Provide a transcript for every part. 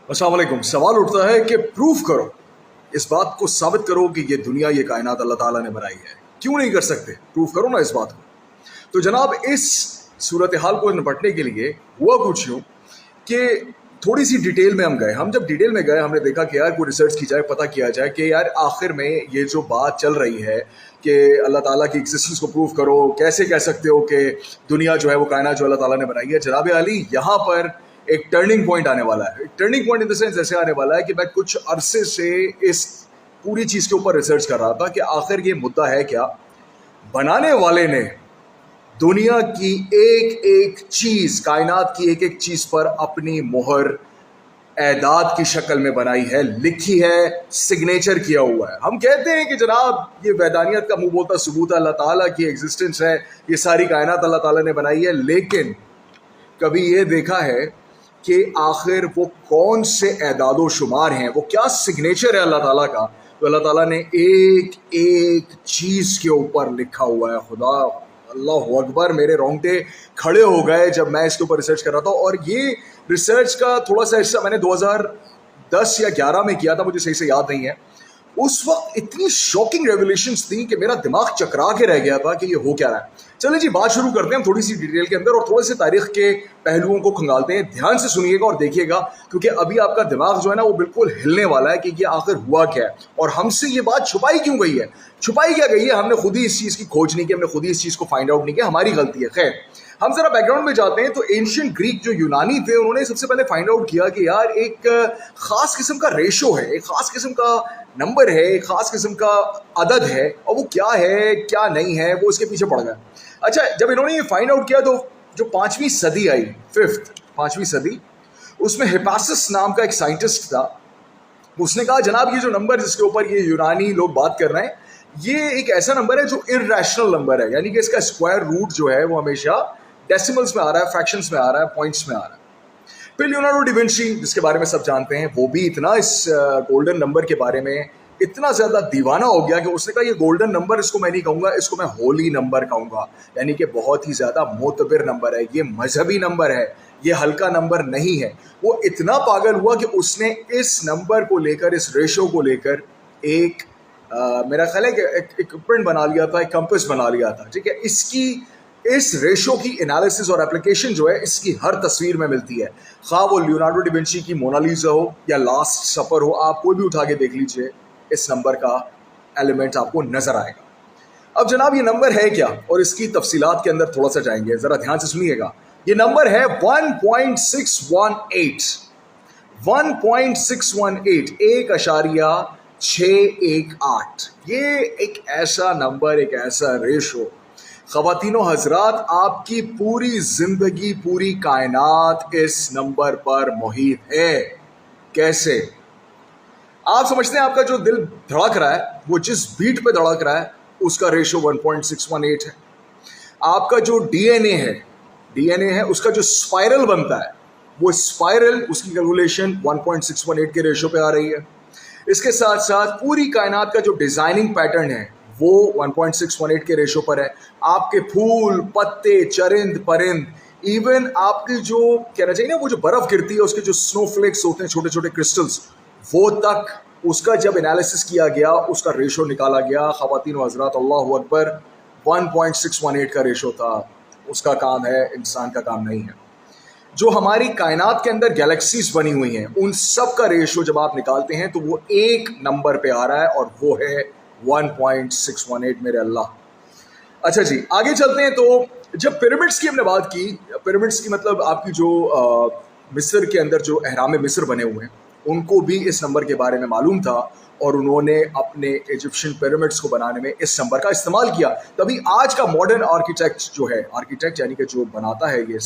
अस्सलाम वालेकुम। सवाल उठता है कि प्रूफ करो, इस बात को साबित करो कि ये दुनिया, ये कायनात अल्लाह ताला ने बनाई है। क्यों नहीं कर सकते? प्रूफ करो ना इस बात को। तो जनाब, इस सूरत हाल को निपटने के लिए हुआ कुछ यूँ कि थोड़ी सी डिटेल में हम गए। हम जब डिटेल में गए, हमने देखा कि यार कोई रिसर्च की जाए, पता किया जाए कि यार आखिर में ये जो बात चल रही है कि अल्लाह ताला की एग्जिस्टेंस को प्रूव करो, कैसे कह सकते हो कि दुनिया जो है वो कायनात जो अल्लाह ताला ने बनाई है। जनाब अली, यहाँ पर एक टर्निंग पॉइंट आने वाला है। Turning point in the sense ऐसे आने वाला है कि मैं कुछ अरसे से इस पूरी चीज़ के ऊपर रिसर्च कर रहा था कि आखिर ये मुद्दा है क्या। बनाने वाले ने दुनिया की एक एक चीज़, कायनात की एक एक चीज़ पर अपनी मोहर एदाद की शक्ल में बनाई है, लिखी है, सिग्नेचर किया हुआ है। हम कहते हैं कि जनाब ये वैदानियत का मुंह बोलता सबूत अल्लाह ताला की एग्जिस्टेंस है, ये सारी कायनात अल्लाह ताला ने बनाई है। लेकिन कभी ये देखा है कि आखिर वो कौन से एदादो शुमार हैं, वो क्या सिग्नेचर है अल्लाह ताला का, तो अल्लाह ताला ने एक एक चीज़ के ऊपर लिखा हुआ है। खुदा, अल्लाह अकबर, मेरे रोंगटे खड़े हो गए जब मैं इसके ऊपर रिसर्च कर रहा था। और ये रिसर्च का थोड़ा सा हिस्सा मैंने 2010 या 11 में किया था, मुझे सही से याद नहीं है। उस वक्त इतनी शॉकिंग रेवलेशंस थी कि मेरा दिमाग चकरा के रह गया था कि ये हो क्या रहा है। चलिए जी, बात शुरू करते हैं हम थोड़ी सी डिटेल के अंदर और थोड़े से तारीख के पहलुओं को खंगालते हैं। ध्यान से सुनिएगा और देखिएगा, क्योंकि अभी आपका दिमाग जो है ना वो बिल्कुल हिलने वाला है कि ये आखिर हुआ क्या है और हमसे ये बात छुपाई क्यों गई है। छुपाई क्या गई है? हमने खुद ही इस चीज़ की खोज नहीं की, हमने खुद ही इस चीज़ को फाइंड आउट नहीं किया, हमारी गलती है। खैर, हम जरा बैकग्राउंड में जाते हैं तो एंशिएंट ग्रीक जो यूनानी थे, उन्होंने सबसे पहले फाइंड आउट किया कि यार एक खास किस्म का रेशो है, एक खास किस्म का नंबर है, एक खास किस्म का अदद है, और वो क्या है क्या नहीं है वो इसके पीछे पड़ गया। अच्छा, जब इन्होंने ये फाइंड आउट किया तो जो 5वीं सदी आई, 5वीं सदी, उसमें हिपासिस नाम का एक साइंटिस्ट था। उसने कहा जनाब ये जो नंबर जिसके ऊपर ये यूनानी लोग बात कर रहे हैं, ये एक ऐसा नंबर है जो इर्रेशनल नंबर है, यानी कि इसका स्क्वायर रूट जो है वो हमेशा डेसिमल्स में आ रहा है, फ्रैक्शंस में आ रहा है, पॉइंट्स में आ रहा है। फिर लियोनार्डो डा विंची, जिसके बारे में सब जानते हैं, वो भी इतना इस गोल्डन नंबर के बारे में इतना ज़्यादा दीवाना हो गया कि उसने कहा ये गोल्डन नंबर, इसको मैं नहीं कहूँगा, इसको मैं होली नंबर कहूँगा, यानी कि बहुत ही ज़्यादा मोतबर नंबर है, ये मजहबी नंबर है, ये हल्का नंबर नहीं है। वो इतना पागल हुआ कि उसने इस नंबर को लेकर, इस रेशो को लेकर एक मेरा ख्याल है कि एक इक्विपमेंट बना लिया था, एक कंपास बना लिया था। ठीक है, इसकी इस रेशो की एनालिसिस और एप्लीकेशन जो है इसकी हर तस्वीर में मिलती है। खा वो लियोनार्डो डा विंची की मोनालिसा हो या लास्ट सफर हो, आप कोई भी उठा के देख लीजिए, इस नंबर का एलिमेंट आपको नजर आएगा। अब जनाब ये नंबर है क्या और इसकी तफसीलात के अंदर थोड़ा सा जाएंगे, जरा ध्यान से सुनिएगा। ये नंबर है 1.618, 1.618, 1.618। ये एक ऐसा नंबर, एक ऐसा रेशो, ख़वातीनो हजरात, आपकी पूरी जिंदगी, पूरी कायनात इस नंबर पर मुहित है। कैसे? आप समझते हैं आपका जो दिल धड़क रहा है, वो जिस बीट पे धड़क रहा है उसका रेशो 1.618 है। आपका जो डीएनए है उसका जो स्पाइरल बनता है, वो स्पाइरल, उसकी कैलकुलेशन 1.618 के रेशो पे आ रही है। इसके साथ साथ पूरी कायनात का जो डिजाइनिंग पैटर्न है वो 1.618 के रेशो पर है। आपके फूल, पत्ते, चरिंद परिंद, इवन आपकी जो कहना चाहिए ना, वो जो बर्फ गिरती है उसके जो स्नोफ्लेक्स होते हैं, छोटे छोटे क्रिस्टल्स, वो तक उसका जब एनालिसिस किया गया, उसका रेशो निकाला गया। ख़वातीन व हज़रात, अल्लाहु अकबर, 1.618 का रेशो था। उसका काम है, इंसान का काम नहीं है। जो हमारी कायनात के अंदर गैलेक्सीज बनी हुई हैं, उन सब का रेशो जब आप निकालते हैं तो वो एक नंबर पे आ रहा है और वो है 1.618, मेरे अल्लाह। अच्छा जी, आगे चलते हैं। तो जब पिरामिड्स की हमने बात की, पिरामिड्स की मतलब आपकी जो मिस्र के अंदर जो अहराम मिस्र बने हुए हैं, उनको भी इस नंबर के बारे में मालूम था और उन्होंने अपने इजिप्शियन पिरामिड्स को बनाने में इस नंबर का इस्तेमाल किया। तभी आज का मॉडर्न आर्किटेक्ट जो है, आर्किटेक्ट यानी कि जो बनाता है ये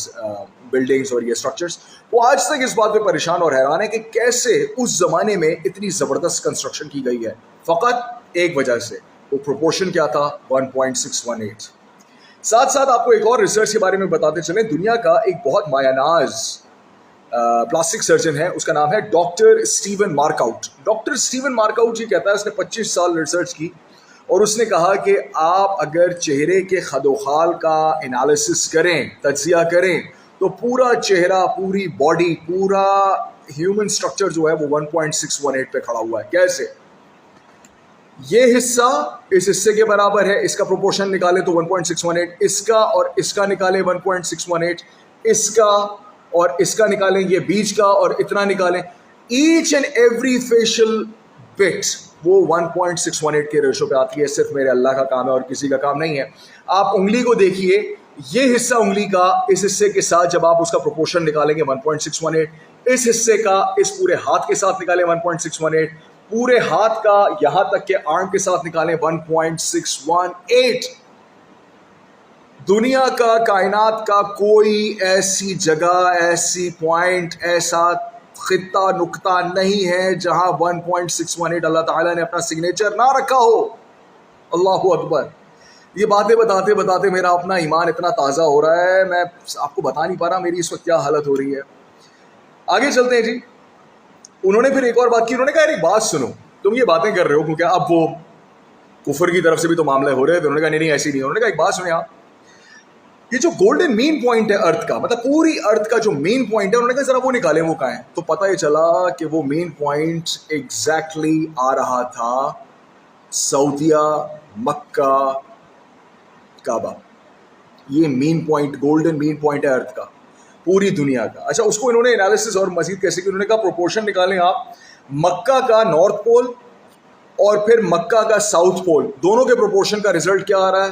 बिल्डिंग्स और ये स्ट्रक्चर्स, वो आज तक इस बात पे परेशान और हैरान है कि कैसे उस ज़माने में इतनी ज़बरदस्त कंस्ट्रक्शन की गई है। फ़कत एक वजह से, वो प्रोपोर्शन क्या था, 1.618। साथ साथ आपको एक और रिसर्च के बारे में बताते चलें। दुनिया का एक बहुत मायानाज प्लास्टिक सर्जन है, उसका नाम है doctor Steven Markout. Doctor Steven Markout ji कहता है, उसने 25 साल रिसर्च की और उसने कहा कि आप अगर चेहरे के खदोखाल का एनालिसिस करें, तज्जिया करें, تو پورا چہرہ, پوری باڈی, پورا ہیومن سٹرکچر جو ہے وہ 1.618 پہ کھڑا ہوا ہے. کیسے؟ یہ حصہ اس حصے کے برابر ہے, اس کا پروپورشن نکالے تو 1.618, اس کا اور اس کا نکالے 1.618, اس کا اور اس کا نکالیں, یہ بیچ کا اور اتنا نکالیں, each and every facial but وہ 1.618 کے ریشو پہ آتی ہے. صرف میرے اللہ کا کام ہے اور کسی کا کام نہیں ہے. آپ انگلی کو دیکھیے, یہ حصہ انگلی کا اس حصے کے ساتھ جب آپ اس کا پروپورشن نکالیں گے 1.618, اس حصے کا اس پورے ہاتھ کے ساتھ نکالیں 1.618, پورے ہاتھ کا یہاں تک کہ آرم کے ساتھ نکالیں 1.618. دنیا کا, کائنات کا کوئی ایسی جگہ, ایسی پوائنٹ, ایسا خطہ, نقطہ نہیں ہے جہاں 1.618 اللہ تعالیٰ نے اپنا سگنیچر نہ رکھا ہو. اللہ اکبر. یہ باتیں بتاتے بتاتے میرا اپنا ایمان اتنا تازہ ہو رہا ہے, میں آپ کو بتا نہیں پا رہا میری اس وقت کیا حالت ہو رہی ہے. آگے چلتے ہیں جی. انہوں نے پھر ایک اور بات کی, انہوں نے کہا یار ایک بات سنو, تم یہ باتیں کر رہے ہو, کیونکہ اب وہ کفر کی طرف سے بھی تو معاملے ہو رہے تھے. انہوں نے کہا نہیں ایسی نہیں. انہوں نے کہا ایک بات سنیں آپ, یہ جو گولڈن مین پوائنٹ ہے ارتھ کا, مطلب پوری ارتھ کا جو مین پوائنٹ ہے, انہوں نے کہا ذرا وہ نکالیں, وہ کہاں ہے. تو پتہ یہ چلا کہ وہ مین پوائنٹ ایگزیکٹلی آ رہا تھا سعودیہ, مکہ, کعبہ. یہ main point, golden main point ہے ارتھ کا, پوری دنیا کا. اچھا, اس کو انہوں نے انالیسس اور مزید کیسے کی, انہوں نے کہا پروپورشن نکالیں آپ مکہ کا نارتھ پول اور پھر مکہ کا ساؤتھ پول, دونوں کے پروپورشن کا رزلٹ کیا آ رہا ہے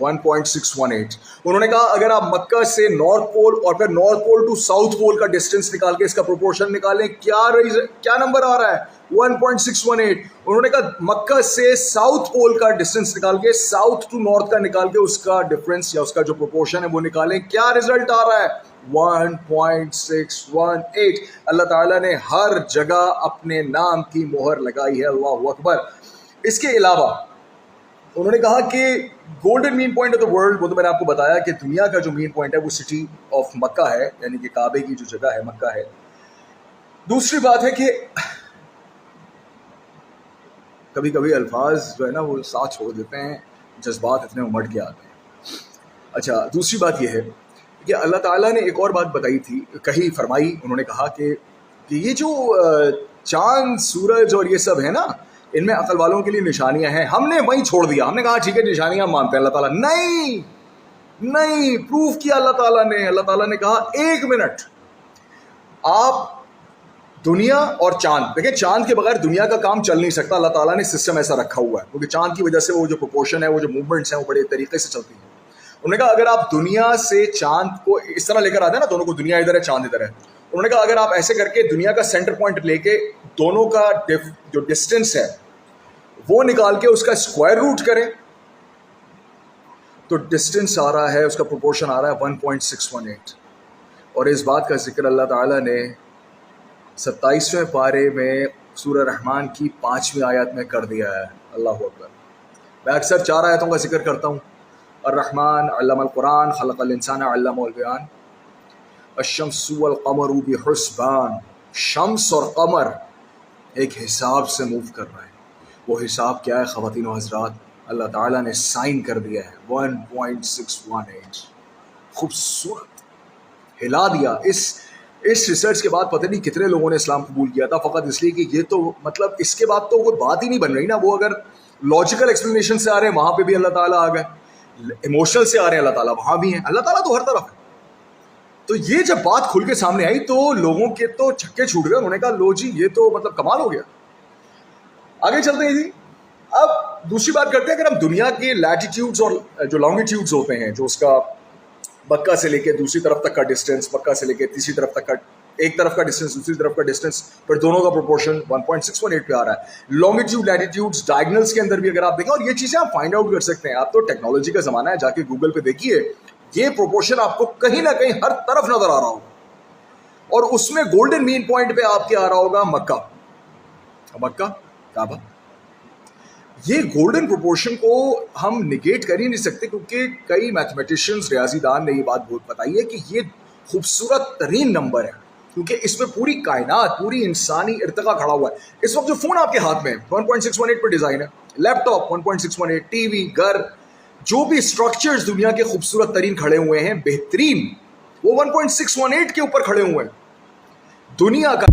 1.618. انہوں نے کہا اگر آپ مکہ سے نارتھ پول اور پھر north pole to south pole کا ڈسٹینس نکال کے اس کا پروپورشن نکالیں, کیا نمبر آ رہا ہے 1.618. انہوں نے کہا مکہ سے ساؤتھ پول کا ڈسٹینس نکال کے, ساؤتھ ٹو نارتھ کا نکال کے اس کا ڈفرینس یا اس کا جو پروپورشن ہے وہ نکالیں, کیا رزلٹ آ رہا ہے 1.618. اللہ تعالیٰ نے ہر جگہ اپنے نام کی مہر لگائی ہے. اللہ اکبر. اس کے علاوہ انہوں نے کہا کہ golden main point of the world, وہ تو میں نے آپ کو بتایا کہ دنیا کا جو مین پوائنٹ ہے وہ سٹی آف مکہ ہے, یعنی کہ کعبے کی جو جگہ ہے مکہ ہے. دوسری بات ہے کہ کبھی کبھی الفاظ جو ہے نا وہ ساتھ چھوڑ دیتے ہیں, جذبات اتنے امٹ کے آتے ہیں. اچھا, دوسری بات یہ ہے کہ اللہ تعالیٰ نے ایک اور بات بتائی تھی, کہی فرمائی, انہوں نے کہا کہ یہ جو چاند, سورج اور یہ سب ہے نا, ان میں عقل والوں کے لیے نشانیاں ہیں. ہم نے وہیں چھوڑ دیا, ہم نے کہا ٹھیک ہے نشانیاں مانتے ہیں. اللہ تعالیٰ نہیں پروف کیا اللہ تعالیٰ نے. اللہ تعالیٰ نے کہا ایک منٹ, آپ دنیا اور چاند دیکھیں, چاند کے بغیر دنیا کا کام چل نہیں سکتا. اللہ تعالیٰ نے سسٹم ایسا رکھا ہوا ہے, کیونکہ چاند کی وجہ سے وہ جو پروپورشن ہے, وہ جو موومنٹس ہیں وہ بڑے طریقے سے چلتی ہیں. انہوں نے کہا اگر آپ دنیا سے چاند کو اس طرح لے کر آتے ہیں نا, دونوں کو, دنیا ادھر ہے چاند ادھر ہے, انہوں نے کہا اگر آپ ایسے کر کے دنیا کا سینٹر پوائنٹ لے کے دونوں کا جو ڈسٹینس ہے وہ نکال کے اس کا اسکوائر روٹ کریں تو ڈسٹینس آ رہا ہے, اس کا پروپورشن آ رہا ہے 1.618. اور اس بات کا ذکر اللہ تعالیٰ نے 27ویں پارے میں سورہ رحمان کی 5ویں آیت میں کر دیا ہے. اللہ اکبر. میں اکثر 4 آیتوں کا ذکر کرتا ہوں, الرحمن علم القرآن, خلق الانسان علمہ البیان, الشمس والقمر بحسبان. شمس اور قمر ایک حساب سے موو کر رہے ہیں. وہ حساب کیا ہے خواتین و حضرات؟ اللہ تعالیٰ نے سائن کر دیا ہے 1.618. خوبصورت, ہلا دیا. اس ریسرچ کے بعد پتہ نہیں کتنے لوگوں نے اسلام قبول کیا تھا, فقط اس لیے کہ یہ تو مطلب اس کے بعد تو کوئی بات ہی نہیں بن رہی نا. وہ اگر لاجیکل ایکسپلینیشن سے آ رہے ہیں وہاں پہ بھی اللہ تعالیٰ آ گئے, ایموشنل سے آ رہے ہیں اللہ تعالیٰ وہاں بھی ہیں. اللہ تعالیٰ تو ہر طرف ہے. تو یہ جب بات کھل کے سامنے آئی تو لوگوں کے تو چھکے چھوٹ گئے. انہوں نے کہا لو جی یہ تو مطلب کمال ہو گیا. آگے چلتے ہیں جی. اب دوسری بات کرتے ہیں, اگر ہم دنیا کے لیٹیٹیوڈز اور جو لانگیٹیوڈز ہوتے ہیں, جو اس کا مکہ سے لے کے دوسری طرف تک کا ڈسٹینس, مکہ سے لے کے تیسری طرف تک کا, ایک طرف کا ڈسٹینس دوسری طرف کا ڈسٹینس, پھر دونوں کا پروپورشن 1.618 پہ آ رہا ہے. لانگیٹیوڈ لیٹیٹیوڈز ڈائگنلس کے اندر بھی اگر آپ دیکھیں, اور یہ چیزیں آپ فائنڈ آؤٹ کر سکتے ہیں. آپ تو ٹیکنالوجی کا زمانہ ہے, جا کے گوگل پہ دیکھیے, یہ پروپورشن آپ کو کہیں نہ کہیں ہر طرف نظر آ رہا ہوگا. اور اس میں گولڈن مین پوائنٹ پہ آپ کے آ رہا ہوگا مکہ کعبہ. یہ گولڈن پروپورشن کو ہم نگیٹ کر ہی نہیں سکتے, کیونکہ کئی میتھمیٹیشینز, ریاضی دان نے یہ بات بہت بتائی ہے کہ یہ خوبصورت ترین نمبر ہے, کیونکہ اس میں پوری کائنات, پوری انسانی ارتقا کھڑا ہوا ہے. اس وقت جو فون آپ کے ہاتھ میں 1.618 پہ ڈیزائن ہے, لیپ ٹاپ 1.618, ٹی وی, گھر, جو بھی اسٹرکچرز دنیا کے خوبصورت ترین کھڑے ہوئے ہیں, بہترین, वो 1.618 के ऊपर खड़े हुए हैं। दुनिया का